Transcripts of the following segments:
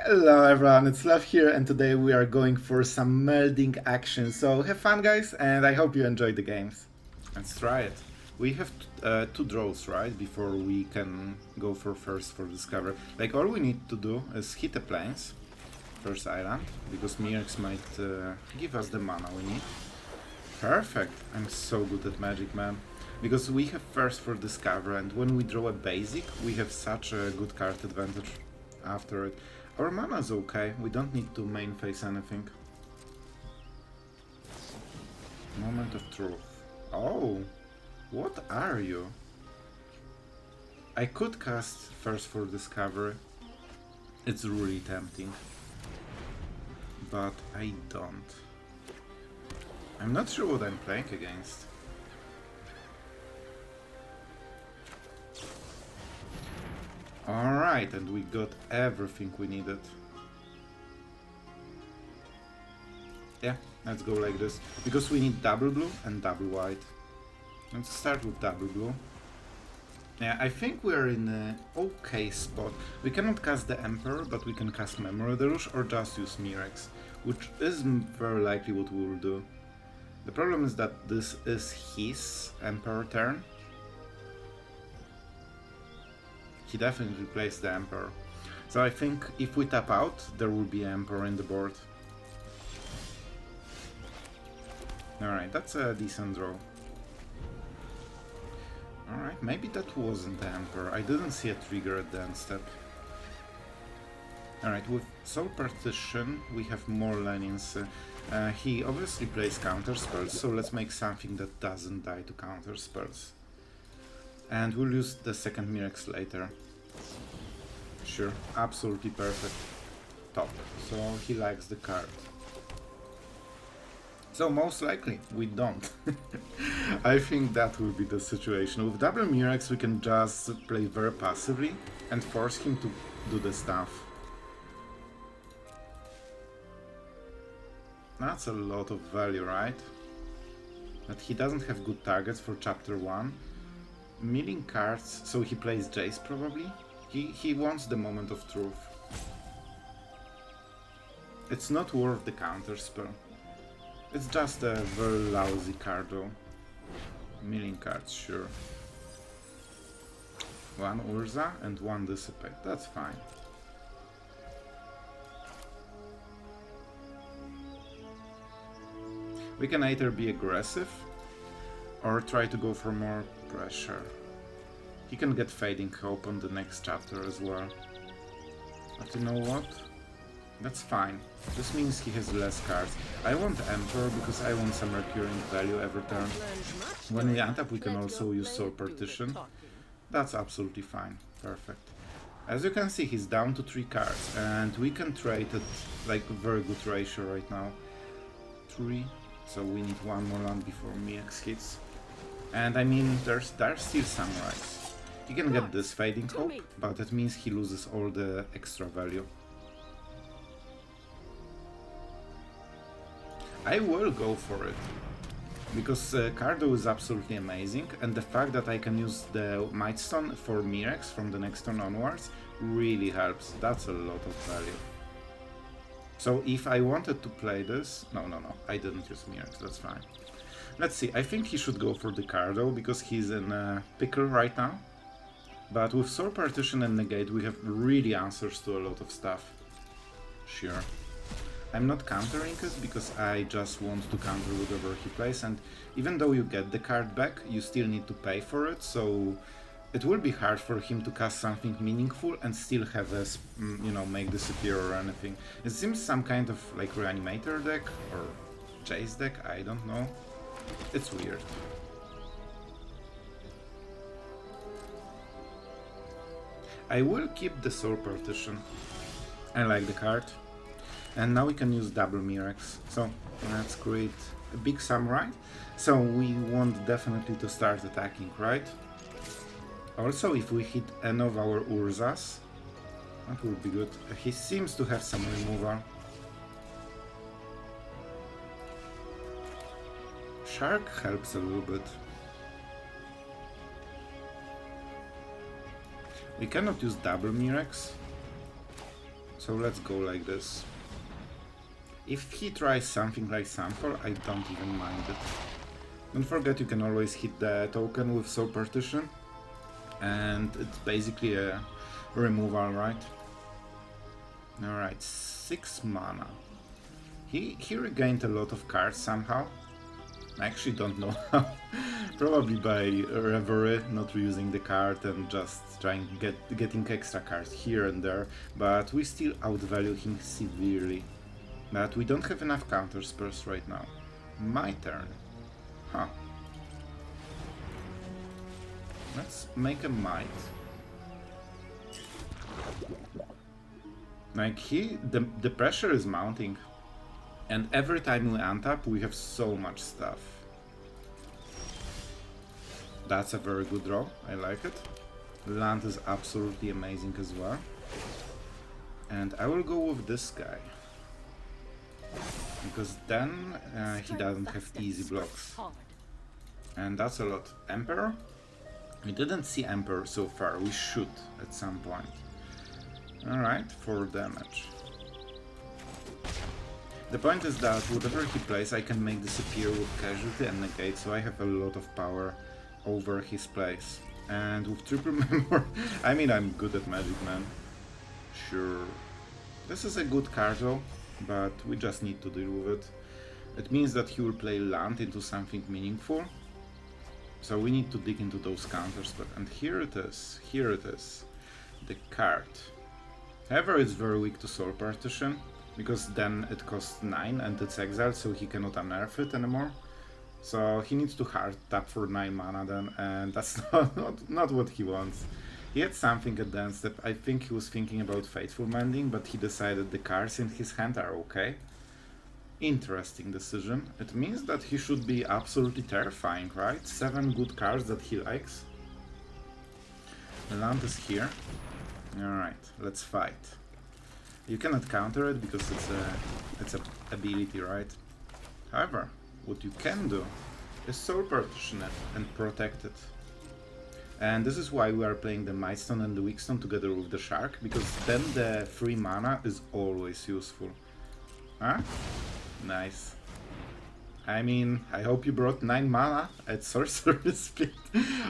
Hello everyone, it's Sloth here, and today we are going for some melding action. So have fun guys, and I hope you enjoy the games. Let's try it. We have two draws, right, before we can go for first for discover. Like all we need to do is hit the plains, first island, because Mirx might give us the mana we need. Perfect, I'm so good at magic, man. Because we have first for discover, and when we draw a basic, we have such a good card advantage after it. Our mana is okay, we don't need to main phase anything. Moment of truth. Oh, what are you? I could cast first for discovery. It's really tempting. But I don't. I'm not sure what I'm playing against. Alright, and we got everything we needed. Yeah, let's go like this. Because we need double blue and double white. Let's start with double blue. Yeah, I think we're in an okay spot. We cannot cast the Emperor, but we can cast Memory Deluge or just use Mirx, which is very likely what we will do. The problem is that this is his Emperor turn. He definitely plays the Emperor. So I think if we tap out, there will be Emperor in the board. Alright, that's a decent draw. Alright, maybe that wasn't the Emperor. I didn't see a trigger at the end step. Alright, with Soul Partition we have more lanings. He obviously plays counter spells, so let's make something that doesn't die to counter spells. And we'll use the second Mirx later. Sure, absolutely perfect. Top. So he likes the card. So most likely, we don't. I think that will be the situation. With double Mirx we can just play very passively and force him to do the stuff. That's a lot of value, right? But he doesn't have good targets for chapter 1. Milling cards, so he plays Jace probably. He wants the moment of truth. It's not worth the counter spell. It's just a very lousy card though. Milling cards, sure. One Urza and one Dissipate, that's fine. We can either be aggressive or try to go for more pressure. He can get Fading Hope on the next chapter as well. But you know what? That's fine. This means he has less cards. I want Emperor because I want some recurring value every turn. When we untap we can also use Soul Partition. That's absolutely fine. Perfect. As you can see, he's down to 3 cards and we can trade it like a very good ratio right now. 3. So we need one more land before Mirx hits. And I mean, there's still Samurais. He can get this Fading Hope, but that means he loses all the extra value. I will go for it, because Cardo is absolutely amazing, and the fact that I can use the Mightstone for Mirx from the next turn onwards really helps. That's a lot of value. So if I wanted to play this... No, I didn't use Mirx, that's fine. Let's see, I think he should go for the Cardo, because he's in a pickle right now. But with Soul Partition and Negate we have really answers to a lot of stuff. Sure. I'm not countering it because I just want to counter whatever he plays, and even though you get the card back, you still need to pay for it, so it will be hard for him to cast something meaningful and still have us, you know, make disappear or anything. It seems some kind of like Reanimator deck or Chase deck, I don't know. It's weird. I will keep the Soul Partition. I like the card. And now we can use double Mirx. So let's create a big Samurai. So we want definitely to start attacking, right? Also, if we hit any of our Urzas, that would be good. He seems to have some removal. Shark helps a little bit. We cannot use double Mirx. So let's go like this. If he tries something like Sunfall, I don't even mind it. Don't forget you can always hit the token with Soul Partition, and it's basically a removal, right? Alright, 6 mana. He regained a lot of cards somehow. I actually don't know how. Probably by Reverie, not reusing the card and just trying getting extra cards here and there, but we still outvalue him severely. But we don't have enough counter spells right now. My turn. Huh. Let's make a Might. Like the pressure is mounting. And every time we untap, we have so much stuff. That's a very good draw, I like it. Land is absolutely amazing as well. And I will go with this guy. Because then he doesn't have easy blocks. And that's a lot. Emperor? We didn't see Emperor so far, we should at some point. Alright, 4 damage. The point is that whatever he plays I can make disappear with Casualty and Negate, so I have a lot of power over his plays. And with triple memory, I mean, I'm good at Magic, man. Sure. This is a good card though, but we just need to deal with it. It means that he will play land into something meaningful. So we need to dig into those counters, and here it is, the card. However, it's very weak to Soul Partition, because then it costs 9 and it's exiled, so he cannot unearth it anymore. So he needs to hard tap for 9 mana then, and that's not what he wants. He had something at the end step. I think he was thinking about Faithful Mending, but he decided the cards in his hand are okay. Interesting decision. It means that he should be absolutely terrifying, right? 7 good cards that he likes. The land is here. Alright, let's fight. You cannot counter it because it's a ability, right? However, what you can do is Soul Partition it and protect it. And this is why we are playing the Mightstone and the Weakstone together with the Shark, because then the free mana is always useful. Huh? Nice. I mean, I hope you brought 9 mana at sorcery speed.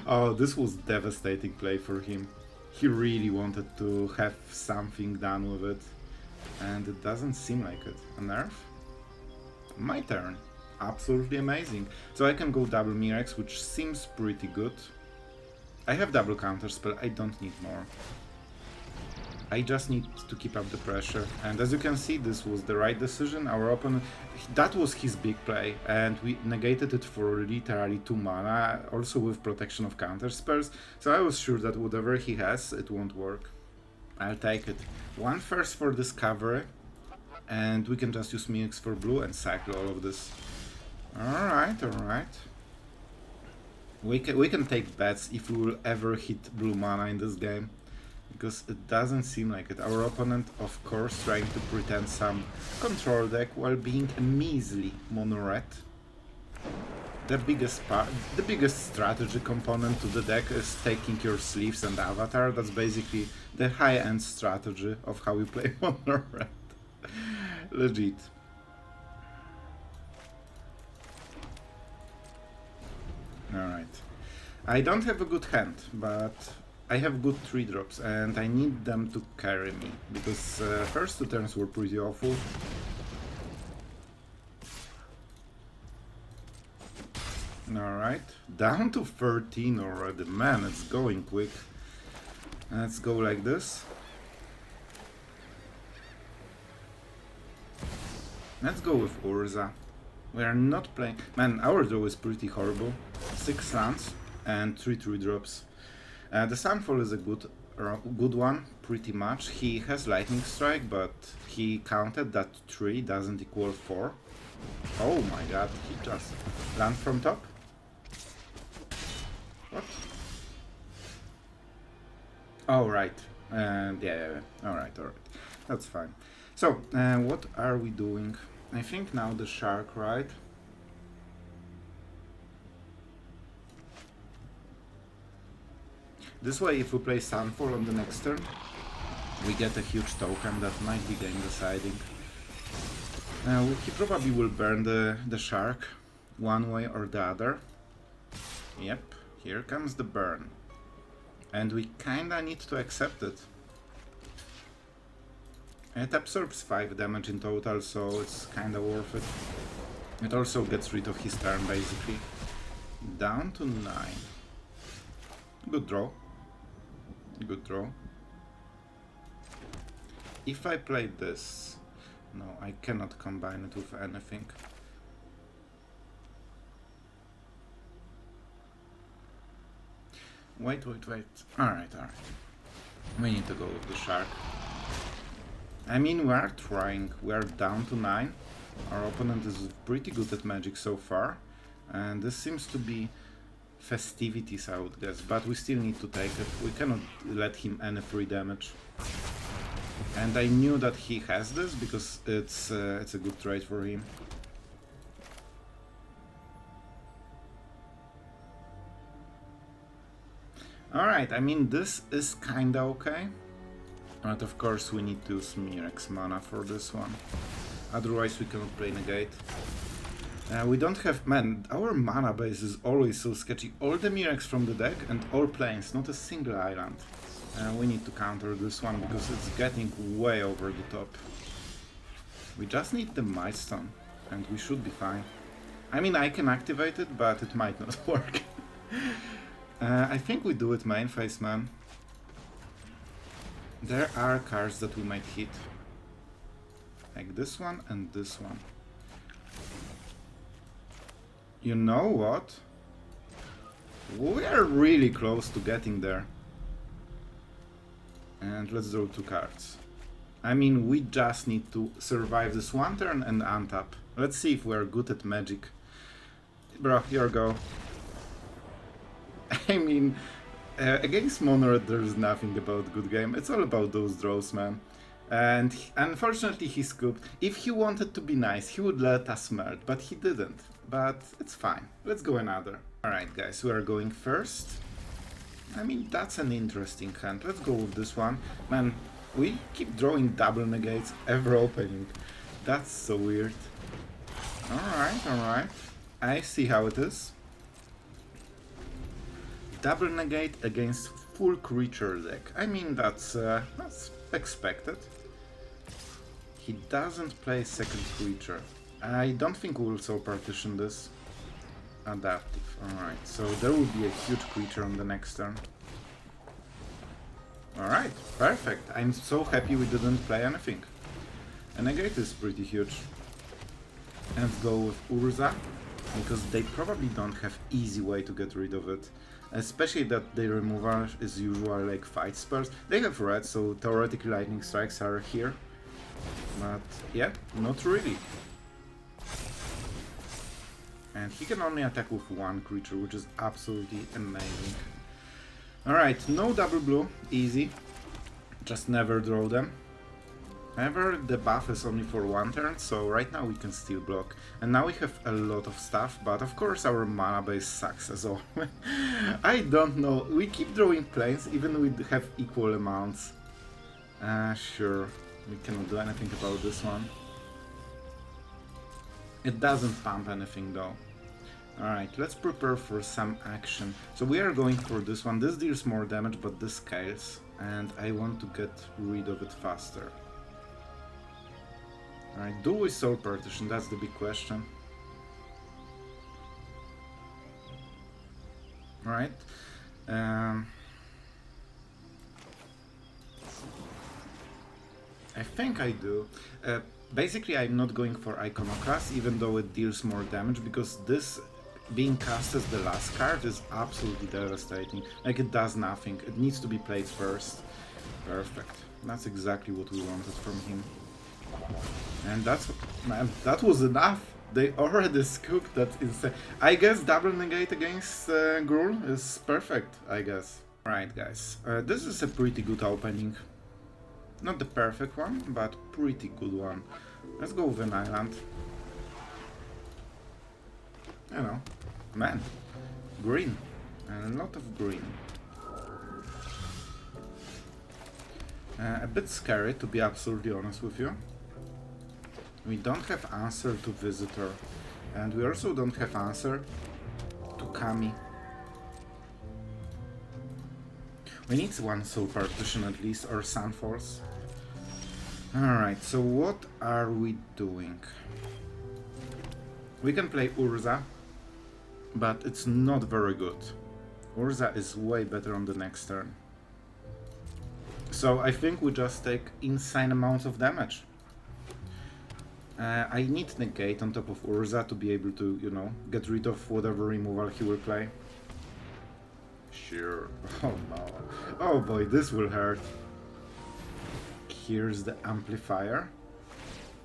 Oh, this was devastating play for him. He really wanted to have something done with it. And it doesn't seem like it. A nerf? My turn. Absolutely amazing. So I can go double Mirex, which seems pretty good. I have double counterspell, I don't need more. I just need to keep up the pressure, and as you can see, this was the right decision. Our opponent, that was his big play, and we negated it for literally 2 mana, also with protection of counterspells, so I was sure that whatever he has, it won't work. I'll take it. 1 first for discovery, and we can just use Mix for blue and cycle all of this. Alright, alright. We can take bets if we will ever hit blue mana in this game. Because it doesn't seem like it. Our opponent, of course, trying to pretend some control deck while being a measly mono red. The biggest strategy component to the deck is taking your sleeves and avatar. That's basically the high-end strategy of how you play mono red. Legit. Alright. I don't have a good hand, but I have good 3-drops and I need them to carry me, because first 2 turns were pretty awful. Alright, down to 13 already, man, it's going quick. Let's go like this. Let's go with Urza. We are not playing... Man, our draw is pretty horrible. 6 lands and 3 3-drops. The Sunfall is a good one, pretty much. He has Lightning Strike, but he counted that 3 doesn't equal 4. Oh my god, he just land from top? What? Oh, right. Yeah. Alright. That's fine. So, what are we doing? I think now the Shark, right? This way, if we play Sunfall on the next turn, we get a huge token that might be game deciding. He probably will burn the shark one way or the other. Yep, here comes the burn. And we kinda need to accept it. It absorbs 5 damage in total, so it's kinda worth it. It also gets rid of his turn, basically. Down to 9. Good draw. Good draw. If I play this... No, I cannot combine it with anything. Wait. Alright. We need to go with the shark. I mean, we are trying. We are down to 9. Our opponent is pretty good at magic so far. And this seems to be festivities, I would guess. But we still need to take it. We cannot let him any free damage. And I knew that he has this because it's a good trade for him. Alright, I mean, this is kinda okay. But of course we need to use Mirex mana for this one. Otherwise we cannot play Negate. We don't have... Man, our mana base is always so sketchy. All the Mirex from the deck and all planes, not a single island. We need to counter this one because it's getting way over the top. We just need the Mightstone and we should be fine. I mean, I can activate it, but it might not work. I think we do it main phase, man. There are cards that we might hit. Like this one and this one. You know what? We are really close to getting there. And let's draw 2 cards. I mean, we just need to survive this one turn and untap. Let's see if we are good at magic. Bro, your go. I mean, against Monored there's nothing about good game. It's all about those draws, man. And unfortunately he scooped. If he wanted to be nice, he would let us meld, but he didn't. But it's fine. Let's go another. Alright guys, we are going first. I mean, that's an interesting hand. Let's go with this one. Man, we keep drawing double negates every opening. That's so weird. Alright. I see how it is. Double negate against full creature deck. I mean, that's expected. He doesn't play second creature. I don't think we'll Soul Partition this. Adaptive. Alright, so there will be a huge creature on the next turn. Alright, perfect. I'm so happy we didn't play anything. A Negate is pretty huge. Let's go with Urza, because they probably don't have easy way to get rid of it. Especially that their removal is usually like fight spells. They have red, so theoretically lightning strikes are here. But yeah, not really. And he can only attack with 1 creature, which is absolutely amazing. Alright, no double blue, easy. Just never draw them. However, the buff is only for 1 turn, so right now we can still block. And now we have a lot of stuff, but of course our mana base sucks as always. I don't know, we keep drawing planes even we have equal amounts. Sure, we cannot do anything about this one. It doesn't pump anything though. Alright, let's prepare for some action. So we are going for this one. This deals more damage, but this scales. And I want to get rid of it faster. Alright, do we Soul Partition? That's the big question. Alright. I think I do. Basically, I'm not going for Iconoclast, even though it deals more damage, because this being cast as the last card is absolutely devastating. Like, it does nothing. It needs to be played first. Perfect. That's exactly what we wanted from him. And that's... man, that was enough! They already scooped that insane. I guess double negate against Gruul is perfect, I guess. Right, guys. This is a pretty good opening. Not the perfect one, but pretty good one. Let's go with an island. You know, man, green, and a lot of green. A bit scary, to be absolutely honest with you. We don't have answer to Visitor, and we also don't have answer to Kami. We need one Soul Partition at least, or Sunfalls. Alright, so what are we doing? We can play Urza, but it's not very good. Urza is way better on the next turn. So I think we just take insane amounts of damage. I need Negate on top of Urza to be able to, you know, get rid of whatever removal he will play. Sure. Oh no. Oh boy, this will hurt. Here's the amplifier.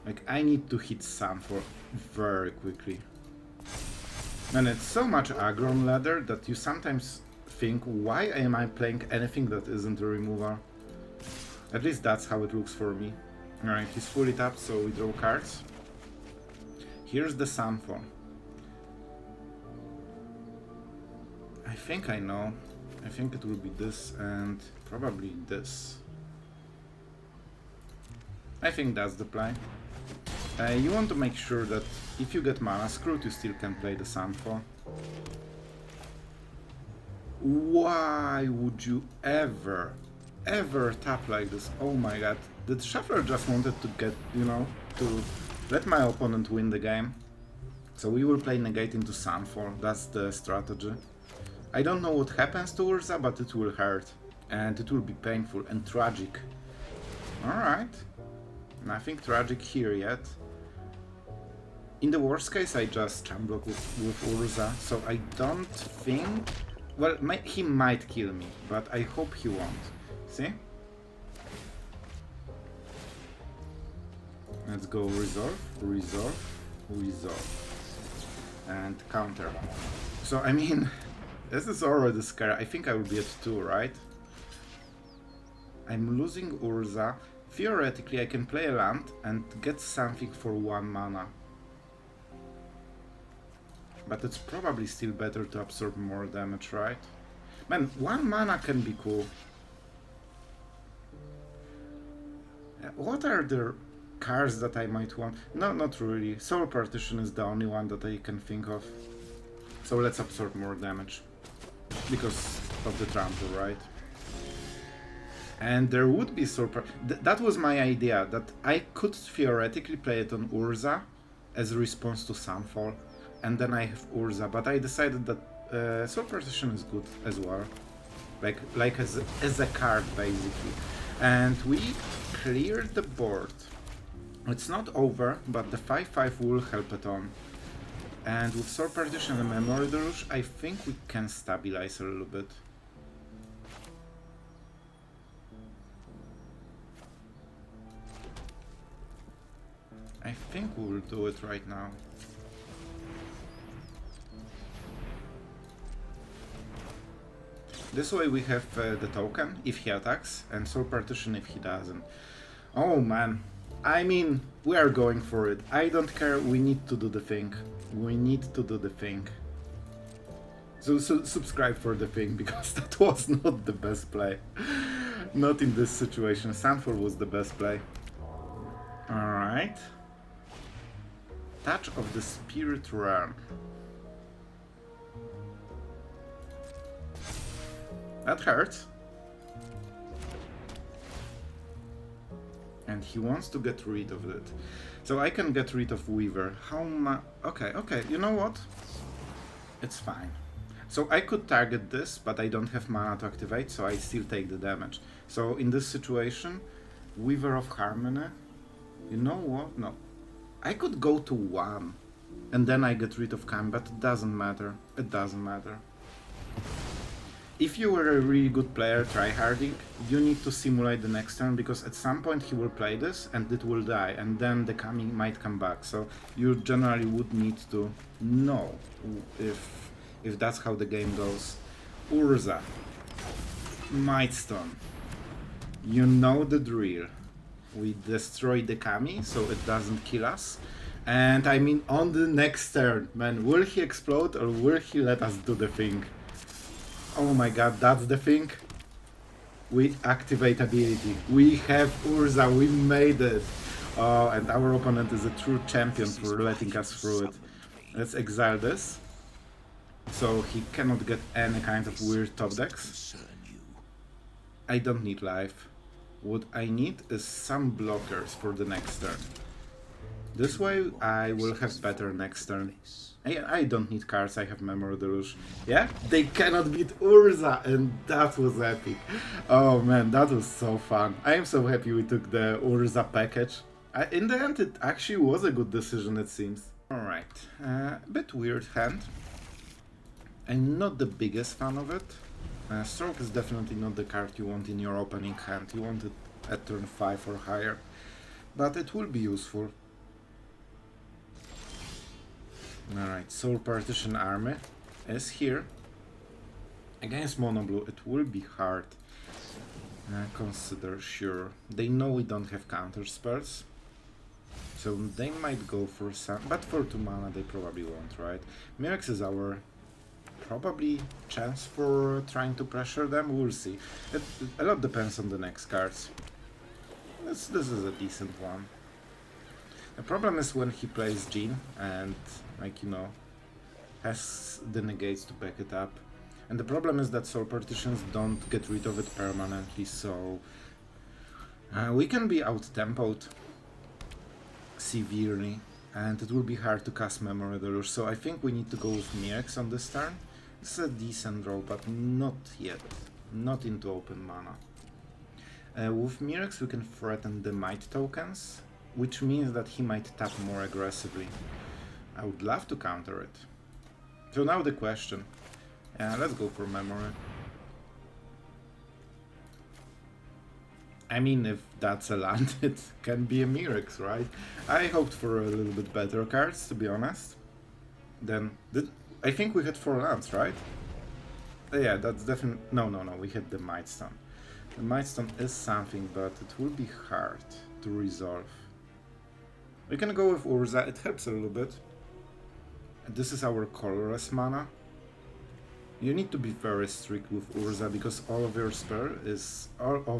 Like, I need to hit Sunfall very quickly. And it's so much aggro on ladder that you sometimes think, why am I playing anything that isn't a removal? At least that's how it looks for me. Alright, he's fully tapped, so we draw cards. Here's the Sunfall. I think I know. I think it will be this and probably this. I think that's the play. You want to make sure that if you get mana screwed, you still can play the Sunfall. Why would you ever tap like this? Oh my god. The shuffler just wanted to get, you know, to let my opponent win the game. So we will play Negate into Sunfall. That's the strategy. I don't know what happens to Urza, but it will hurt. And it will be painful and tragic. Alright. Nothing tragic here yet. In the worst case, I just jump block with Urza, so I don't think... Well, he might kill me, but I hope he won't. See? Let's go resolve, resolve, resolve. And counter. So, I mean, this is already scary. I think I will be at 2, right? I'm losing Urza. Theoretically, I can play a land and get something for 1 mana. But it's probably still better to absorb more damage, right? Man, 1 mana can be cool. What are the cards that I might want? No, not really. Soul Partition is the only one that I can think of. So let's absorb more damage. Because of the trample, right? And there would be Soul Partition. That was my idea, that I could theoretically play it on Urza as a response to Sunfall. And then I have Urza, but I decided that Soul Partition is good as well. Like as a card, basically. And we cleared the board. It's not over, but the 5/5 will help it on. And with Soul Partition and Memory Deluge, I think we can stabilize a little bit. I think we will do it right now. This way we have the token if he attacks, and Soul Partition if he doesn't. Oh man, I mean, we are going for it. I don't care, we need to do the thing. We need to do the thing. So subscribe for the thing, because that was not the best play. Not in this situation. Sunfall was the best play. Alright. Touch of the Spirit Realm. That hurts. And he wants to get rid of it. So I can get rid of Weaver. How much? Okay, you know what? It's fine. So I could target this, but I don't have mana to activate, so I still take the damage. So in this situation, Weaver of Harmony, you know what? No. I could go to 1, and then I get rid of Kami, but it doesn't matter. It doesn't matter. If you were a really good player tryharding, you need to simulate the next turn, because at some point he will play this and it will die, and then the Kami might come back. So you generally would need to know if that's how the game goes. Urza, Mightstone, you know the drill. We destroy the Kami so it doesn't kill us. And I mean, on the next turn, man, will he explode or will he let us do the thing? Oh my god, that's the thing. We activate ability. We have Urza, we made it. Oh, and our opponent is a true champion for letting us through it. Let's exile this, so he cannot get any kind of weird top decks. I don't need life. What I need is some blockers for the next turn. This way I will have better next turn. I don't need cards, I have Memory Deluge. Yeah, they cannot beat Urza, and that was epic. Oh man, that was so fun. I am so happy we took the Urza package. In the end, it actually was a good decision, it seems. Alright, a bit weird hand. I'm not the biggest fan of it. Stroke is definitely not the card you want in your opening hand. You want it at turn 5 or higher. But it will be useful. Alright, Soul Partition army is here. Against Mono Blue it will be hard. Consider, sure. They know we don't have counter spells. So they might go for some, but for 2 mana they probably won't, right? Mirex is our probably chance for trying to pressure them, we'll see. A lot depends on the next cards. This is a decent one. The problem is when he plays Jean and, like, you know, has the negates to back it up. And the problem is that Soul Partitions don't get rid of it permanently, so we can be out-tempoed severely, and it will be hard to cast Memory Deluge, so I think we need to go with Mirex on this turn. It's a decent draw, but not yet. Not into open mana. With Mirex we can threaten the Might tokens, which means that he might tap more aggressively. I would love to counter it. So now the question. Let's go for Memory. I mean, if that's a land, it can be a Mirex, right? I hoped for a little bit better cards, to be honest. Then, I think we had 4 lands, right? Yeah, that's definitely... No, we had the Mightstone. The Mightstone is something, but it will be hard to resolve. We can go with Urza, it helps a little bit. This is our colorless mana. You need to be very strict with Urza because all of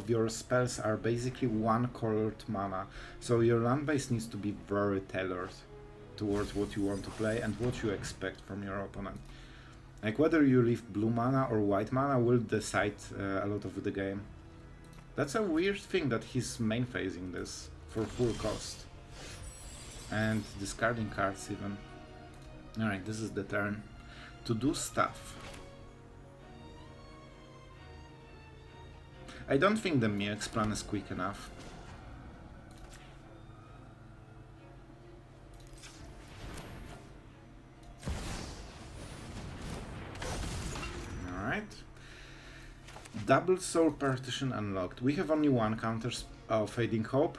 your spells are basically one colored mana. So your land base needs to be very tailored towards what you want to play and what you expect from your opponent. Like whether you leave blue mana or white mana will decide a lot of the game. That's a weird thing that he's main phasing this for full cost. And discarding cards even. Alright, this is the turn to do stuff. I don't think the Mirex plan is quick enough. Alright. Double Soul Partition unlocked. We have only one counter. Oh, Fading Hope.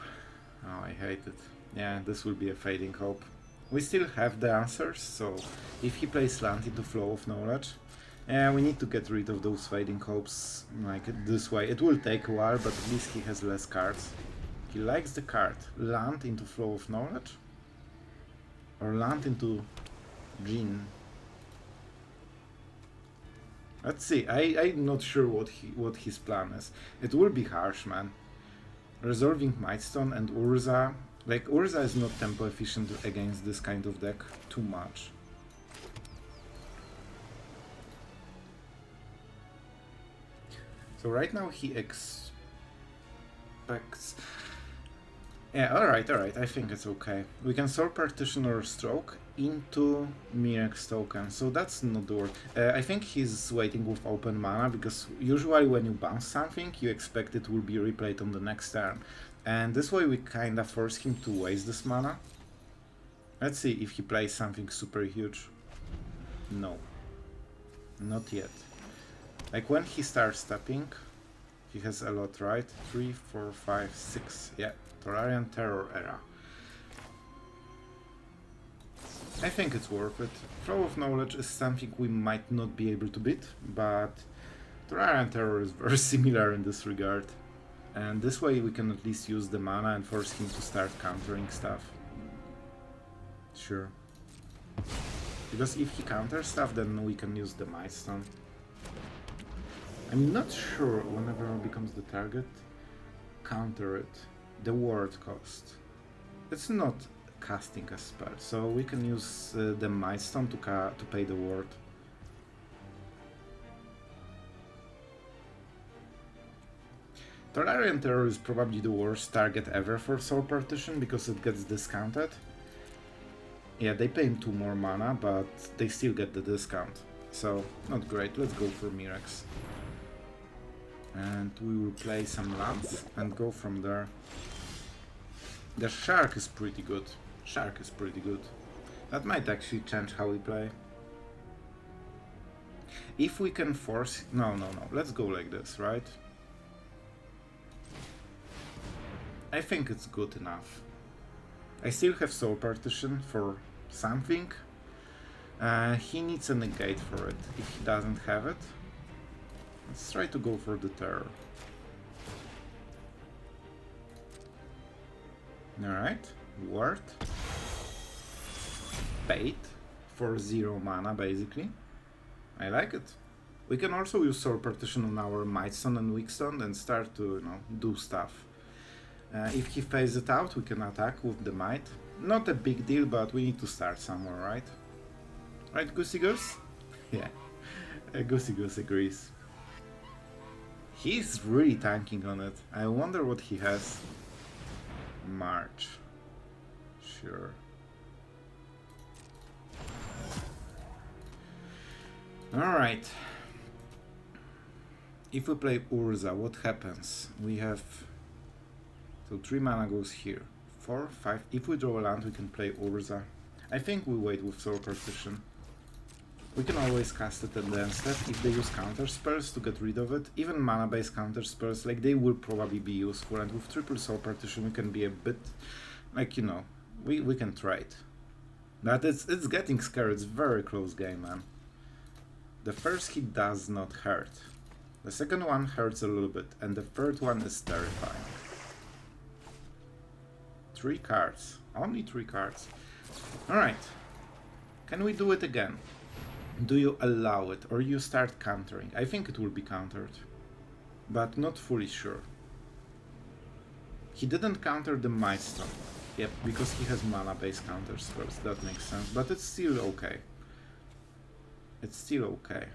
Oh, I hate it. Yeah, this will be a Fading Hope. We still have the answers, so if he plays land into Flow of Knowledge, we need to get rid of those Fading Hopes like this way. It will take a while, but at least he has less cards. He likes the card. Land into Flow of Knowledge? Or land into Jean? Let's see. I'm not sure what his plan is. It will be harsh, man. Resolving Mightstone and Urza. Like, Urza is not tempo efficient against this kind of deck too much. So right now he expects... Yeah, alright, I think it's okay. We can Soul Partition or Stroke into Mirex token, so that's not the word. I think he's waiting with open mana, because usually when you bounce something, you expect it will be replayed on the next turn. And this way we kinda force him to waste this mana. Let's see if he plays something super huge. No. Not yet. Like when he starts tapping, he has a lot, right? 3, 4, 5, 6. Yeah, Terrarian Terror Era. I think it's worth it. Flow of Knowledge is something we might not be able to beat, but Terrarian Terror is very similar in this regard. And this way we can at least use the mana and force him to start countering stuff. Sure. Because if he counters stuff, then we can use the Mightstone. I'm not sure whenever it becomes the target, counter it. The ward cost. It's not casting a spell, so we can use the Mightstone to pay the ward. Tolarian Terror is probably the worst target ever for Soul Partition because it gets discounted. Yeah, they pay him 2 more mana, but they still get the discount. So, not great. Let's go for Mirex. And we will play some lands and go from there. The Shark is pretty good. Shark is pretty good. That might actually change how we play. If we can force... No. Let's go like this, right? I think it's good enough. I still have Soul Partition for something. He needs a Negate for it, if he doesn't have it. Let's try to go for the Terror. Alright, ward. Bait for 0 mana basically. I like it. We can also use Soul Partition on our Mightstone and Weakstone and start to, you know, do stuff. If he phases it out, we can attack with the Might. Not a big deal, but we need to start somewhere, right? Right, Goosey Goose? Yeah, Goosey Goose agrees. He's really tanking on it. I wonder what he has. March. Sure. Alright. If we play Urza, what happens? We have... So 3 mana goes here. 4, 5. If we draw a land, we can play Urza. I think we wait with Soul Partition. We can always cast it and then step if they use counter spells to get rid of it. Even mana-based counter spells, like, they will probably be useful. And with triple Soul Partition, we can be a bit, like, you know, we can trade. But it's getting scary. It's a very close game, man. The first hit does not hurt. The second one hurts a little bit, and the third one is terrifying. 3 cards. Only 3 cards. Alright. Can we do it again? Do you allow it, or you start countering? I think it will be countered, but not fully sure. He didn't counter the Mightstone. Yep, because he has mana-based counter spells. That makes sense, but it's still okay. It's still okay.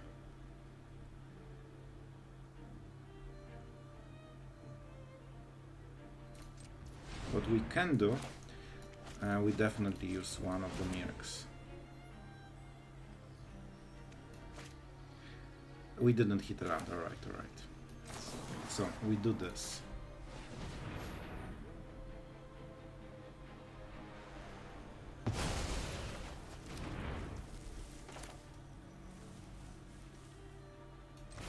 What we can do, we definitely use one of the Mirex. We didn't hit a land, alright. So, we do this.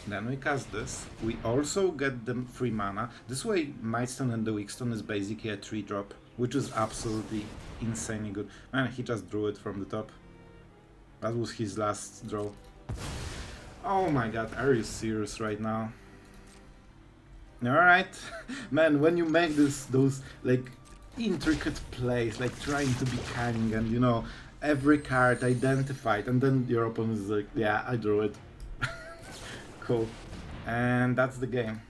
Then we cast this. We also get the free mana. This way, Mightstone and the Weakstone is basically a 3-drop, which is absolutely insanely good. Man, he just drew it from the top. That was his last draw. Oh my god, are you serious right now? Alright. Man, when you make those like intricate plays, like trying to be cunning and, you know, every card identified, and then your opponent is like, yeah, I drew it. Cool. And that's the game.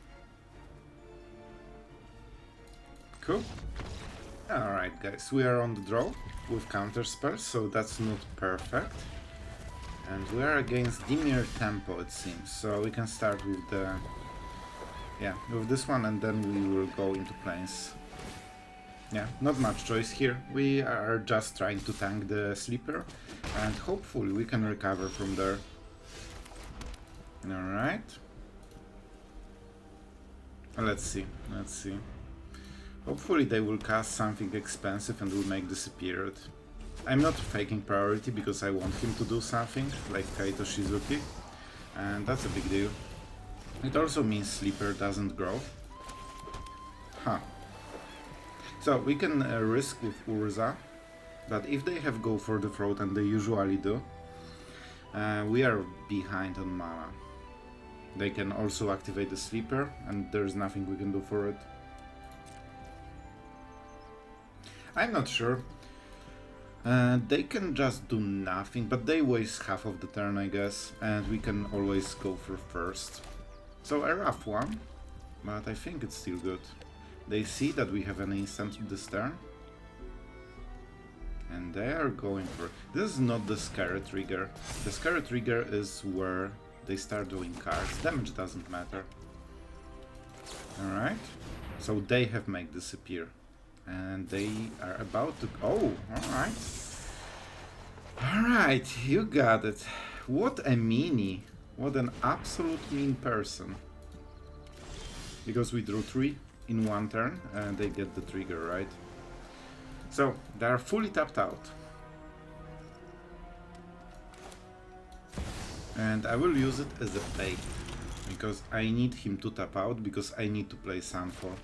Cool. Alright guys, we are on the draw with counter spells, so that's not perfect. And we are against Dimir Tempo, it seems, so we can start with the... yeah, with this one, and then we will go into planes. Yeah, not much choice here. We are just trying to tank the sleeper, and hopefully we can recover from there. Alright. Let's see. Hopefully they will cast something expensive and will make disappear it. I'm not faking priority because I want him to do something, like Kaito Shizuki, and that's a big deal. It also means sleeper doesn't grow. Huh. So we can risk with Urza, but if they have go for the throat, and they usually do, we are behind on mana. They can also activate the sleeper, and there's nothing we can do for it. I'm not sure. They can just do nothing, but they waste half of the turn, I guess, and we can always go for first. So a rough one, but I think it's still good. They see that we have an instant this turn, and they are going for it. This is not the scare trigger. The scare trigger is where they start doing cards. Damage doesn't matter. Alright, so they have made disappear, and they are about to... Oh, alright. Alright, you got it. What a meanie. What an absolute mean person. Because we drew 3 in one turn, and they get the trigger, right? So, they are fully tapped out. And I will use it as a bait, because I need him to tap out, because I need to play Sunfall.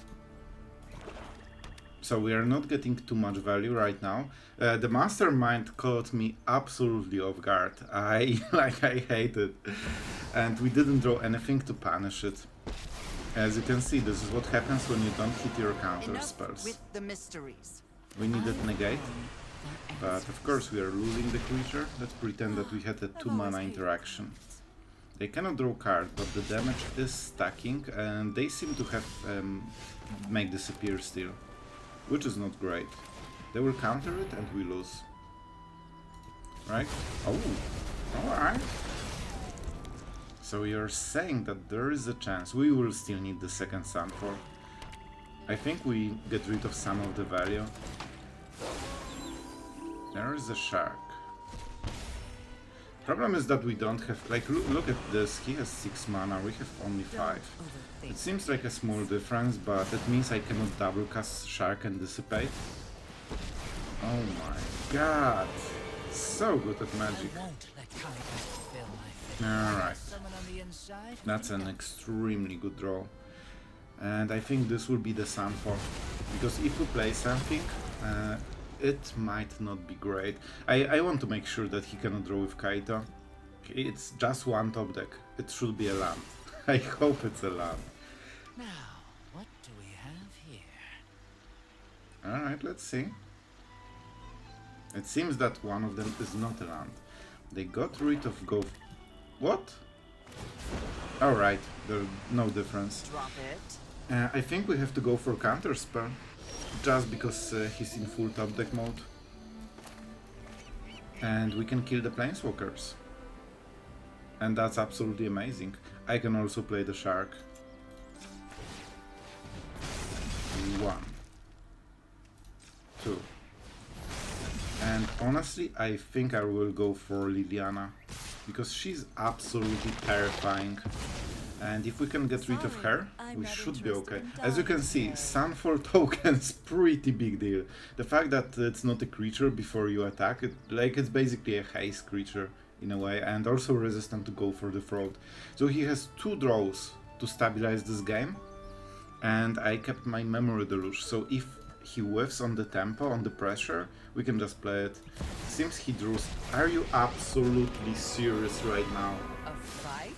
So we are not getting too much value right now. The Mastermind caught me absolutely off guard. I hate it. And we didn't draw anything to punish it. As you can see, this is what happens when you don't hit your counter spells. With the mysteries. We needed Negate, but of course we are losing the creature. Let's pretend that we had a 2-mana interaction. They cannot draw card, but the damage is stacking, and they seem to have make disappear still, which is not great. They will counter it and we lose. Right? Oh, alright. So you're saying that there is a chance we will still need the second Sunfall. I think we get rid of some of the value. There is a shark. Problem is that we don't have, like, look at this, he has 6 mana, we have only 5. It seems like a small difference, but it means I cannot double cast shark and dissipate. Oh my god, so good at magic. Alright, that's an extremely good draw. And I think this will be the Sunfall, because if we play something, it might not be great. I want to make sure that he cannot draw with Kaito. It's just one top deck. It should be a land. I hope it's a land. Now, what do we have here? Alright, let's see. It seems that one of them is not a land. They got rid of go... What? Alright, there's no difference. Drop it. I think we have to go for counter spell, just because he's in full top deck mode. And we can kill the planeswalkers. And that's absolutely amazing. I can also play the shark. 1, 2. And honestly, I think I will go for Liliana, because she's absolutely terrifying. And if we can get rid of her, we should be okay. As you can see, Sunfall token's pretty big deal. The fact that it's not a creature before you attack, it's basically a haste creature in a way, and also resistant to go for the fraud. So he has 2 draws to stabilize this game, and I kept my Memory Deluge, so if he whiffs on the tempo, on the pressure, we can just play it. Seems he draws... Are you absolutely serious right now? A fight?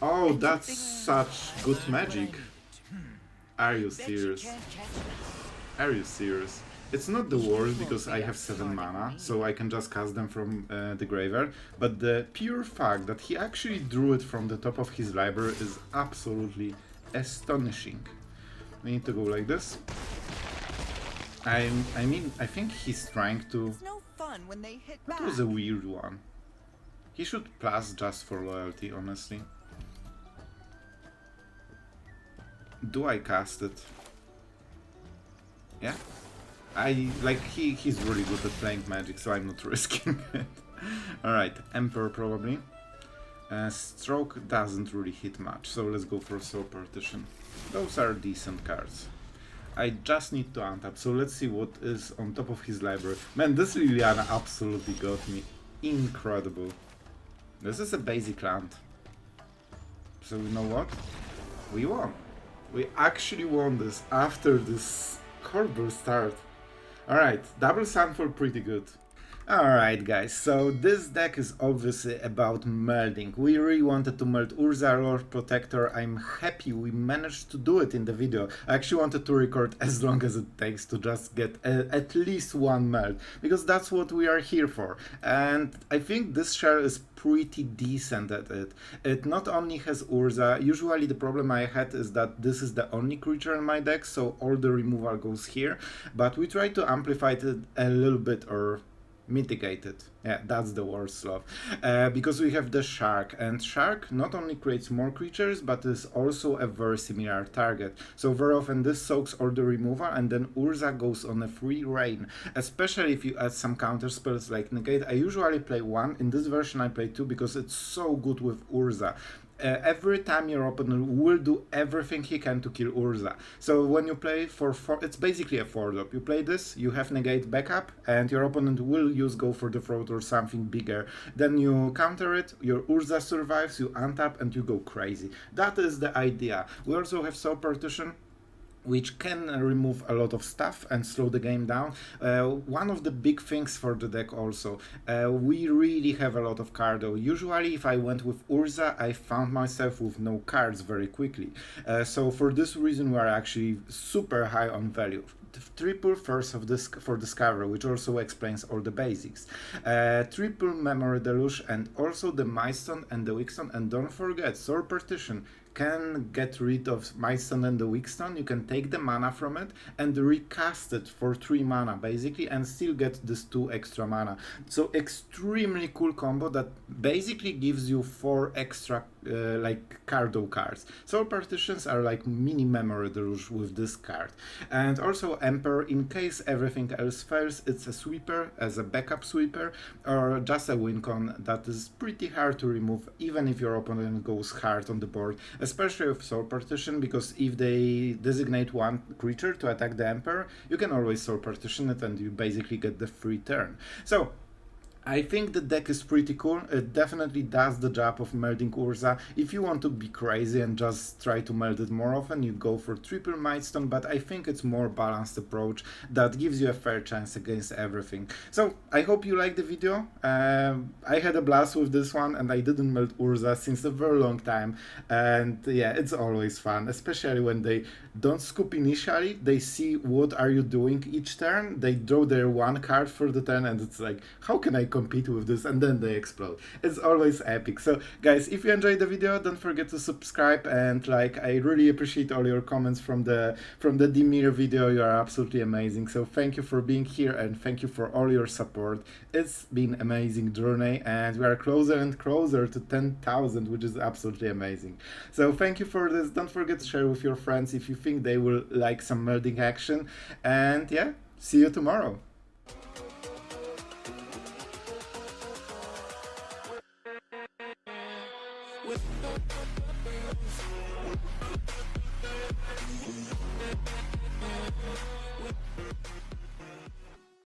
Oh, that's such good magic. Are you serious? Are you serious? It's not the worst because I have 7 mana, so I can just cast them from the graveyard, but the pure fact that he actually drew it from the top of his library is absolutely astonishing. We need to go like this. I mean, I think he's trying to... It's no fun when they hit That back. was a weird one. He should plus just for loyalty, honestly. Do I cast it? Yeah? He's really good at playing magic, so I'm not risking it. Alright, Emperor probably. Stroke doesn't really hit much, so let's go for Soul Partition. Those are decent cards. I just need to untap, so let's see what is on top of his library. Man, this Liliana absolutely got me. Incredible. This is a basic land. So you know what? We won. We actually won this after this horrible start. Alright, double Sunfall pretty good. Alright guys, so this deck is obviously about melding. We really wanted to meld Urza, Lord Protector. I'm happy we managed to do it in the video. I actually wanted to record as long as it takes to just get at least one meld, because that's what we are here for. And I think this share is pretty decent at it. It not only has Urza, usually the problem I had is that this is the only creature in my deck, so all the removal goes here, but we try to amplify it a little bit, or mitigated. Yeah, that's the word, Sloth. Because we have the Shark, and Shark not only creates more creatures, but is also a very similar target. So very often this soaks all the removal, and then Urza goes on a free reign. Especially if you add some counter spells like Negate. I usually play one. In this version I play two because it's so good with Urza. Every time your opponent will do everything he can to kill Urza. So when you play for 4, it's basically a 4-drop. You play this, you have Negate backup, and your opponent will use Go for the Throat or something bigger. Then you counter it, your Urza survives, you untap, and you go crazy. That is the idea. We also have Soul Partition, which can remove a lot of stuff and slow the game down. One of the big things for the deck also, we really have a lot of cardo. Usually if I went with Urza, I found myself with no cards very quickly. So for this reason we are actually super high on value. Triple Force of this for Discovery, which also explains all the basics. Triple Memory Deluge, and also the Mightstone and the Weakstone. And don't forget, Soul Partition can get rid of Mightstone and the Weakstone. You can take the mana from it and recast it for 3 mana basically, and still get this 2 extra mana. So extremely cool combo that basically gives you 4 extra like cardo cards. Soul Partitions are like mini Memory Deluge with this card. And also Emperor, in case everything else fails, it's a sweeper as a backup sweeper, or just a win con that is pretty hard to remove even if your opponent goes hard on the board, especially with Soul Partition, because if they designate one creature to attack the Emperor, you can always Soul Partition it and you basically get the free turn. So I think the deck is pretty cool. It definitely does the job of melding Urza. If you want to be crazy and just try to meld it more often, you go for triple Mightstone, but I think it's more balanced approach that gives you a fair chance against everything. So I hope you liked the video. I had a blast with this one, and I didn't meld Urza since a very long time, and yeah, it's always fun, especially when they don't scoop initially. They see what are you doing each turn, they draw their 1 card for the turn, and it's like, how can I compete with this? And then they explode. It's always epic. So guys, if you enjoyed the video, don't forget to subscribe and like. I really appreciate all your comments from the Dimir video. You are absolutely amazing. So thank you for being here, and thank you for all your support. It's been an amazing journey, and we are closer and closer to 10,000, which is absolutely amazing. So thank you for this. Don't forget to share with your friends if you think they will like some melding action, and yeah, see you tomorrow.